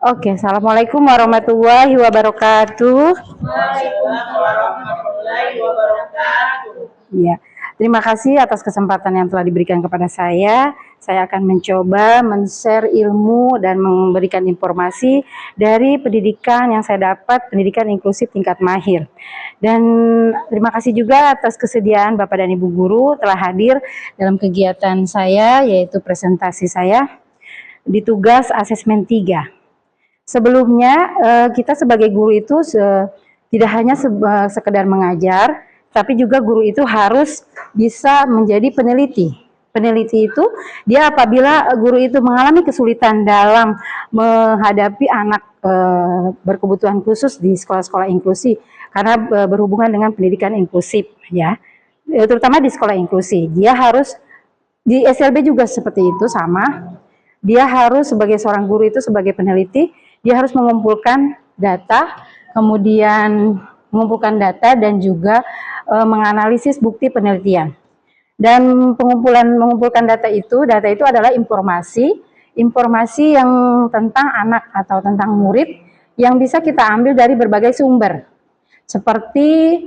Oke, Assalamualaikum warahmatullahi wabarakatuh. Waalaikumsalam warahmatullahi wabarakatuh. Ya, terima kasih atas kesempatan yang telah diberikan kepada saya. Saya akan mencoba men-share ilmu dan memberikan informasi dari pendidikan yang saya dapat, pendidikan inklusif tingkat mahir. Dan terima kasih juga atas kesediaan Bapak dan Ibu Guru telah hadir dalam kegiatan saya, yaitu presentasi saya di tugas asesmen 3. Sebelumnya kita sebagai guru itu tidak hanya sekedar mengajar, tapi juga guru itu harus bisa menjadi peneliti. Peneliti itu dia apabila guru itu mengalami kesulitan dalam menghadapi anak berkebutuhan khusus di sekolah-sekolah inklusi, karena berhubungan dengan pendidikan inklusif ya, terutama di sekolah inklusi. Dia harus di SLB juga seperti itu sama. Dia harus sebagai seorang guru itu sebagai peneliti, dia harus mengumpulkan data, kemudian mengumpulkan data dan juga menganalisis bukti penelitian. Dan mengumpulkan data itu adalah informasi yang tentang anak atau tentang murid yang bisa kita ambil dari berbagai sumber. Seperti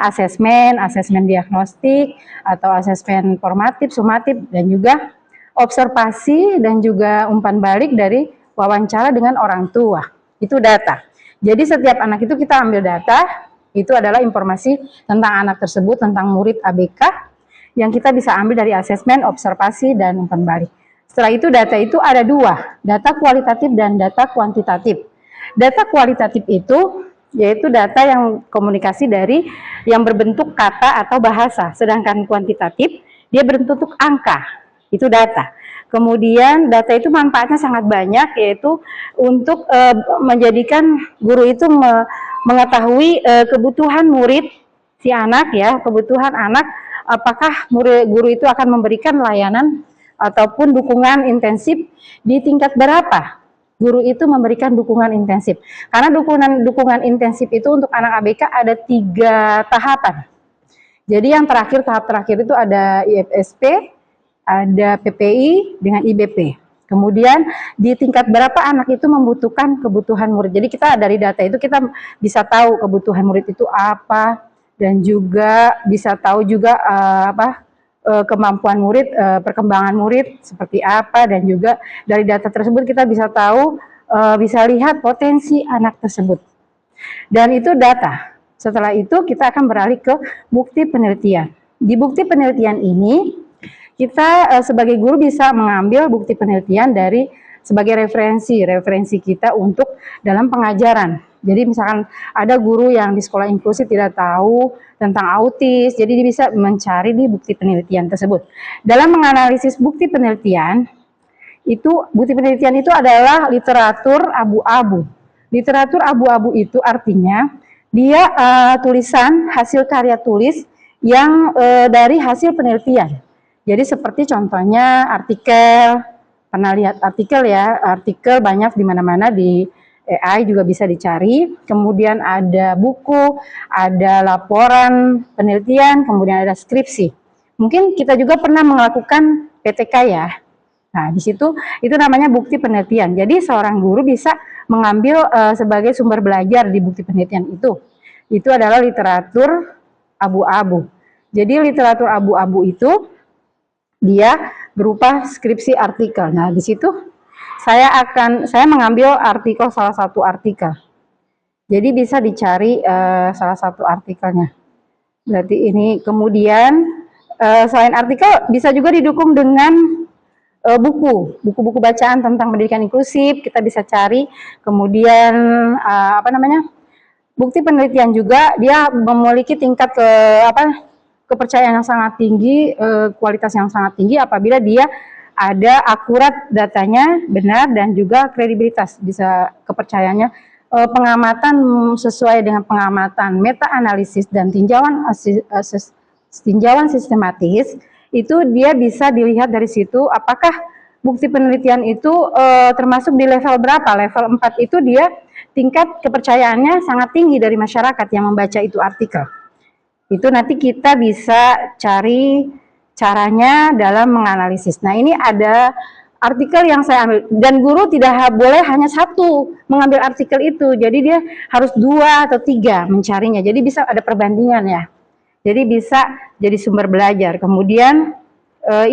asesmen diagnostik atau asesmen formatif, sumatif, dan juga observasi dan juga umpan balik dari wawancara dengan orang tua. Itu data. Jadi setiap anak itu kita ambil data, itu adalah informasi tentang anak tersebut, tentang murid ABK yang kita bisa ambil dari asesmen, observasi, dan umpan balik. Setelah itu data itu ada dua, data kualitatif dan data kuantitatif. Data kualitatif itu yaitu data yang komunikasi dari yang berbentuk kata atau bahasa, sedangkan kuantitatif dia berbentuk angka. Itu data. Kemudian data itu manfaatnya sangat banyak, yaitu untuk menjadikan guru itu mengetahui kebutuhan murid si anak ya, kebutuhan anak, apakah guru itu akan memberikan layanan ataupun dukungan intensif di tingkat berapa. Guru itu memberikan dukungan intensif. Karena dukungan intensif itu untuk anak ABK ada 3 tahapan. Jadi yang terakhir, tahap terakhir itu ada IFSP, ada PPI dengan IBP. Kemudian di tingkat berapa anak itu membutuhkan kebutuhan murid. Jadi kita dari data itu kita bisa tahu kebutuhan murid itu apa, dan juga bisa tahu juga kemampuan murid, perkembangan murid seperti apa, dan juga dari data tersebut kita bisa tahu, bisa lihat potensi anak tersebut. Dan itu data. Setelah itu kita akan beralih ke bukti penelitian. Di bukti penelitian ini kita sebagai guru bisa mengambil bukti penelitian dari sebagai referensi kita untuk dalam pengajaran. Jadi misalkan ada guru yang di sekolah inklusif tidak tahu tentang autis, jadi dia bisa mencari di bukti penelitian tersebut. Dalam menganalisis bukti penelitian itu adalah literatur abu-abu. Literatur abu-abu itu artinya dia tulisan hasil karya tulis yang dari hasil penelitian. Jadi seperti contohnya artikel, pernah lihat artikel ya, artikel banyak di mana-mana, di AI juga bisa dicari. Kemudian ada buku, ada laporan penelitian, kemudian ada skripsi. Mungkin kita juga pernah melakukan PTK ya. Nah, di situ itu namanya bukti penelitian. Jadi seorang guru bisa mengambil sebagai sumber belajar di bukti penelitian itu. Itu adalah literatur abu-abu. Jadi literatur abu-abu itu dia berupa skripsi artikel. Nah, di situ saya mengambil artikel, salah satu artikel. Jadi bisa dicari salah satu artikelnya. Berarti ini kemudian selain artikel bisa juga didukung dengan buku-buku bacaan tentang pendidikan inklusif, kita bisa cari. Kemudian bukti penelitian juga dia memiliki tingkat kepercayaan yang sangat tinggi, kualitas yang sangat tinggi apabila dia ada akurat datanya, benar, dan juga kredibilitas, bisa kepercayaannya, pengamatan sesuai dengan pengamatan meta-analisis dan tinjauan sistematis, itu dia bisa dilihat dari situ apakah bukti penelitian itu termasuk di level berapa. Level 4 itu dia tingkat kepercayaannya sangat tinggi dari masyarakat yang membaca itu artikel. Itu nanti kita bisa cari caranya dalam menganalisis. Nah, ini ada artikel yang saya ambil, dan guru tidak boleh hanya satu mengambil artikel itu, jadi dia harus 2 atau 3 mencarinya, jadi bisa ada perbandingan ya, jadi bisa jadi sumber belajar. Kemudian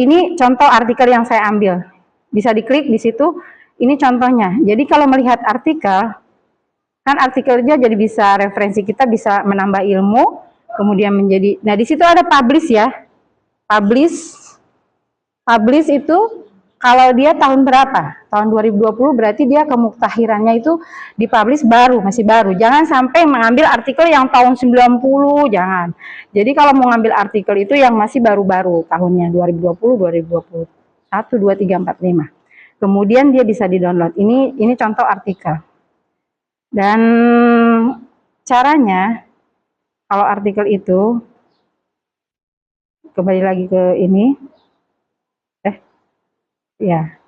ini contoh artikel yang saya ambil, bisa diklik di situ, ini contohnya. Jadi kalau melihat artikel, kan artikelnya jadi bisa referensi kita, bisa menambah ilmu, kemudian menjadi, nah di situ ada publish ya, publish itu kalau dia tahun berapa? Tahun 2020 berarti dia kemuktahirannya itu dipublish baru, masih baru. Jangan sampai mengambil artikel yang tahun 90, jangan. Jadi kalau mau ngambil artikel itu yang masih baru-baru, tahunnya 2020, 2021, 2, 3, 4, 5. Kemudian dia bisa di-download. Ini contoh artikel. Dan caranya, kalau artikel itu, kembali lagi ke ini, ya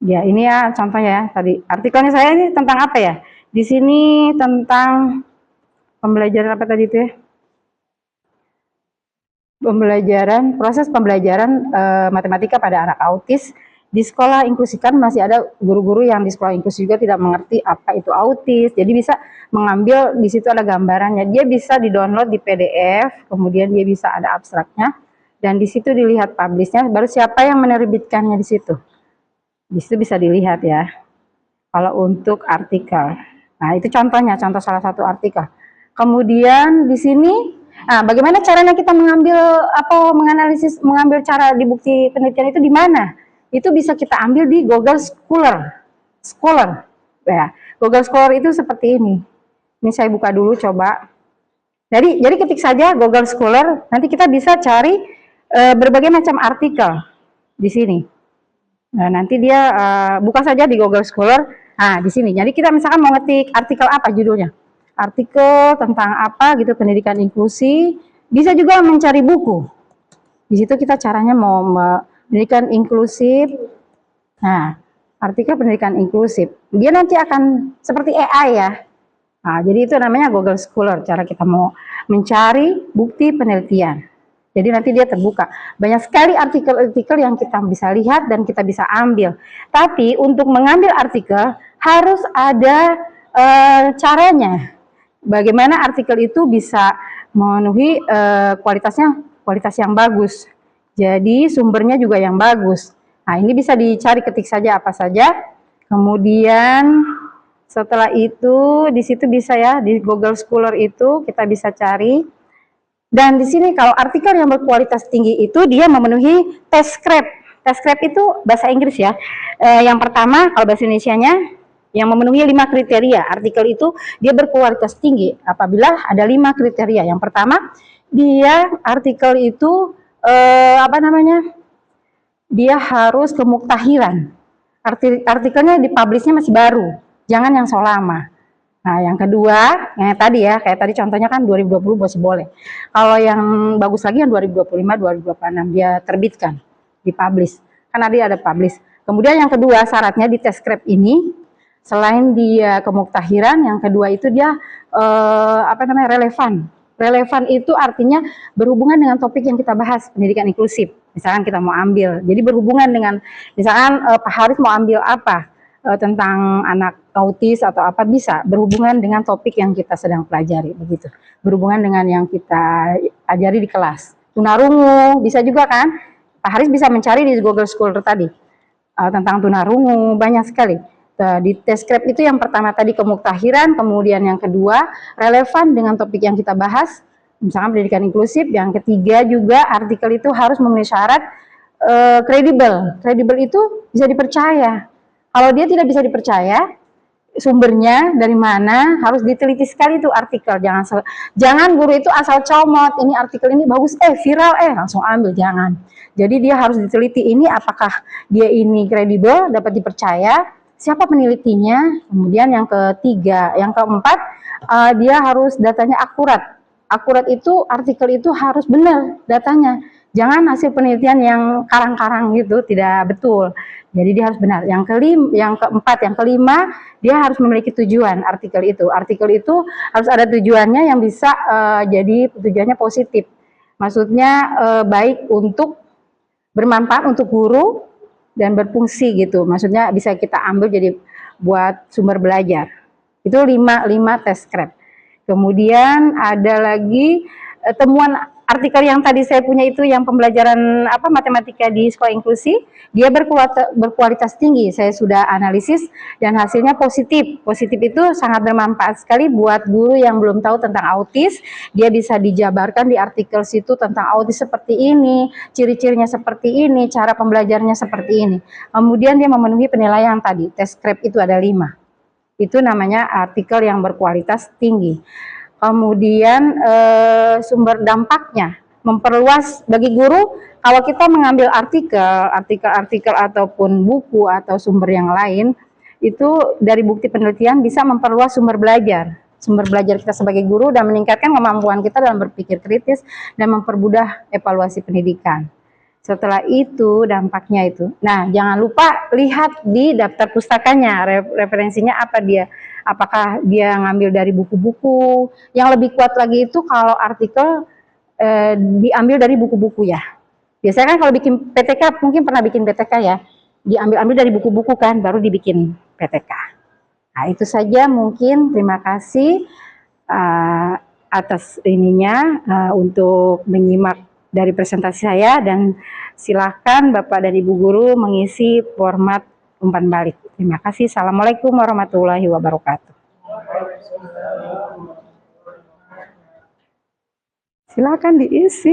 ini ya contohnya ya, tadi artikelnya saya ini tentang apa ya, di sini tentang pembelajaran apa tadi itu ya, proses pembelajaran matematika pada anak autis di sekolah inklusi. Kan masih ada guru-guru yang di sekolah inklusi juga tidak mengerti apa itu autis, jadi bisa mengambil, di situ ada gambarannya, dia bisa di-download di PDF, kemudian dia bisa ada abstraknya, dan di situ dilihat publishnya, baru siapa yang menerbitkannya di situ. Di situ bisa dilihat ya. Kalau untuk artikel, nah itu contohnya, contoh salah satu artikel. Kemudian di sini, nah bagaimana caranya kita mengambil atau menganalisis, mengambil cara di bukti penelitian itu di mana? Itu bisa kita ambil di Google Scholar. Ya, Google Scholar itu seperti ini. Ini saya buka dulu coba. Jadi ketik saja Google Scholar, nanti kita bisa cari berbagai macam artikel di sini. Nah, nanti dia buka saja di Google Scholar. Nah, di sini. Jadi kita misalkan mau ngetik artikel apa judulnya? Artikel tentang apa gitu, pendidikan inklusi. Bisa juga mencari buku. Di situ kita caranya mau pendidikan inklusif. Nah, artikel pendidikan inklusif. Dia nanti akan seperti AI ya. Nah, jadi itu namanya Google Scholar, cara kita mau mencari bukti penelitian. Jadi nanti dia terbuka. Banyak sekali artikel-artikel yang kita bisa lihat dan kita bisa ambil. Tapi untuk mengambil artikel harus ada caranya. Bagaimana artikel itu bisa memenuhi kualitas yang bagus. Jadi sumbernya juga yang bagus. Nah, ini bisa dicari, ketik saja apa saja. Kemudian setelah itu di situ bisa ya, di Google Scholar itu kita bisa cari. Dan di sini kalau artikel yang berkualitas tinggi itu dia memenuhi TestScrape. TestScrape itu bahasa Inggris ya. Yang pertama kalau bahasa Indonesianya yang memenuhi 5 kriteria. Artikel itu dia berkualitas tinggi apabila ada 5 kriteria. Yang pertama, dia artikel itu dia harus kemuktahiran. Artikelnya dipublishnya masih baru. Jangan yang so lama. Nah, yang kedua, yang tadi ya, kayak tadi contohnya kan 2020 masih boleh. Kalau yang bagus lagi yang 2025, 2026 dia terbitkan, dipublish. Kan ada publish. Kemudian yang kedua syaratnya di TestScrape ini, selain dia kemuktahiran, yang kedua itu dia relevan. Relevan itu artinya berhubungan dengan topik yang kita bahas, pendidikan inklusif. Misalkan kita mau ambil, jadi berhubungan dengan, misalkan Pak Haris mau ambil apa? Tentang anak autis atau apa, bisa berhubungan dengan topik yang kita sedang pelajari, begitu. Berhubungan dengan yang kita ajari di kelas. Tunarungu bisa juga kan? Pak Haris bisa mencari di Google Scholar tadi tentang tunarungu, banyak sekali. Di TestScrape itu yang pertama tadi kemuktahiran, kemudian yang kedua relevan dengan topik yang kita bahas, misalkan pendidikan inklusif. Yang ketiga juga artikel itu harus memenuhi syarat kredibel. Kredibel itu bisa dipercaya. Kalau dia tidak bisa dipercaya, sumbernya dari mana, harus diteliti sekali itu artikel. Jangan guru itu asal comot, ini artikel ini bagus, viral, langsung ambil, jangan. Jadi dia harus diteliti, ini apakah dia ini kredibel, dapat dipercaya, siapa penelitinya. Kemudian yang ketiga, yang keempat, dia harus datanya akurat. Akurat itu, artikel itu harus benar datanya. Jangan hasil penelitian yang karang-karang gitu, tidak betul. Jadi dia harus benar. Yang keempat, yang kelima, dia harus memiliki tujuan artikel itu. Artikel itu harus ada tujuannya yang bisa jadi tujuannya positif. Maksudnya baik untuk bermanfaat untuk guru, dan berfungsi gitu. Maksudnya bisa kita ambil jadi buat sumber belajar. Itu 5 test scrap. Kemudian ada lagi temuan artikel yang tadi saya punya itu yang pembelajaran matematika di sekolah inklusi, dia berkualitas tinggi. Saya sudah analisis dan hasilnya positif. Positif itu sangat bermanfaat sekali buat guru yang belum tahu tentang autis. Dia bisa dijabarkan di artikel situ tentang autis seperti ini, ciri-cirinya seperti ini, cara pembelajarannya seperti ini. Kemudian dia memenuhi penilaian tadi, tes scrap itu ada 5. Itu namanya artikel yang berkualitas tinggi. Kemudian sumber dampaknya memperluas bagi guru. Kalau kita mengambil artikel ataupun buku atau sumber yang lain, itu dari bukti penelitian bisa memperluas sumber belajar kita sebagai guru dan meningkatkan kemampuan kita dalam berpikir kritis dan mempermudah evaluasi pendidikan. Setelah itu dampaknya itu. Nah, jangan lupa lihat di daftar pustakanya, referensinya apa dia. Apakah dia ngambil dari buku-buku. Yang lebih kuat lagi itu kalau artikel diambil dari buku-buku ya. Biasanya kan kalau bikin PTK, mungkin pernah bikin PTK ya. Diambil dari buku-buku kan, baru dibikin PTK. Nah, itu saja mungkin. Terima kasih atas ininya untuk menyimak dari presentasi saya, dan silakan Bapak dan Ibu Guru mengisi format umpan balik. Terima kasih. Assalamualaikum warahmatullahi wabarakatuh. Silakan diisi.